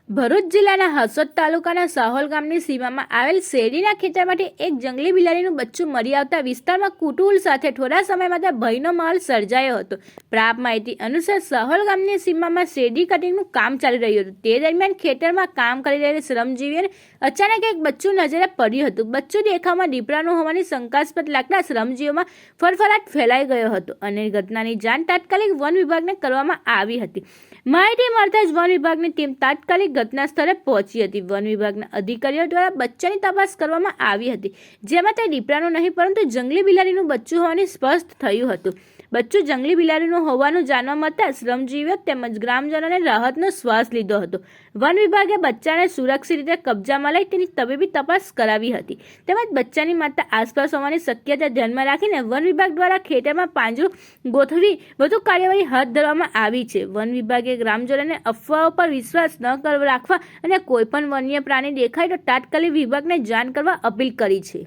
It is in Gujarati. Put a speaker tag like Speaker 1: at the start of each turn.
Speaker 1: ભરૂચ જિલ્લાના હસોદ તાલુકાના સાહોલ ગામની સીમામાં આવેલ શેરડીના ખેતરમાંથી એક જંગલી બિલાડીનું બચ્ચું મરી આવતા વિસ્તારમાં કુતૂહલ સાથે થોડા સમય માટે ભયનો માહોલ સર્જાયો હતો। પ્રાપ્ત માહિતી અનુસાર સાહોલ ગામની સીમામાં શેરડી કટિંગનું કામ ચાલી રહ્યું હતું। તે દરમિયાન ખેતરમાં કામ કરી રહેલા શ્રમજીવીઓને અચાનક એક બચ્ચું નજરે પડ્યું હતું। બચ્ચું દેખાવમાં દીપડાનું હોવાની શંકાસ્પદ લાગતા શ્રમજીવીઓમાં ફરફરાટ ફેલાઈ ગયો હતો અને ઘટનાની જાણ તાત્કાલિક વન વિભાગને કરવામાં આવી હતી। માહિતી મળતા જ વન વિભાગની ટીમ તાત્કાલિક ઘટના સ્થળે પહોંચી હતી। વન વિભાગના અધિકારીઓ દ્વારા બચ્ચાની તપાસ કરવામાં આવી હતી, જેમાં તે દીપડાનું નહીં પરંતુ જંગલી બિલાડીનું બચ્ચું હોવાનું સ્પષ્ટ થયું હતું। બચ્ચું જંગલી બિલાડીનું હોવાનું જાણવા મળતા શ્રમજીવીઓ તેમજ ગ્રામજનોને રાહતનો શ્વાસ લીધો હતો। વન વિભાગે બચ્ચાને સુરક્ષિત રીતે કબજામાં લઈ તેની તબીબી તપાસ કરાવી હતી, તેમજ બચ્ચાની માતા આસપાસ હોવાની શક્યતા ધ્યાનમાં રાખીને વન વિભાગ દ્વારા ખેતરમાં પાંજરું ગોઠવી વધુ કાર્યવાહી હાથ ધરવામાં આવી છે। વન વિભાગે ગ્રામજનોને અફવાઓ પર વિશ્વાસ ન રાખવા અને કોઈપણ વન્ય પ્રાણી દેખાય તો તાત્કાલિક વિભાગને જાણ કરવા અપીલ કરી છે।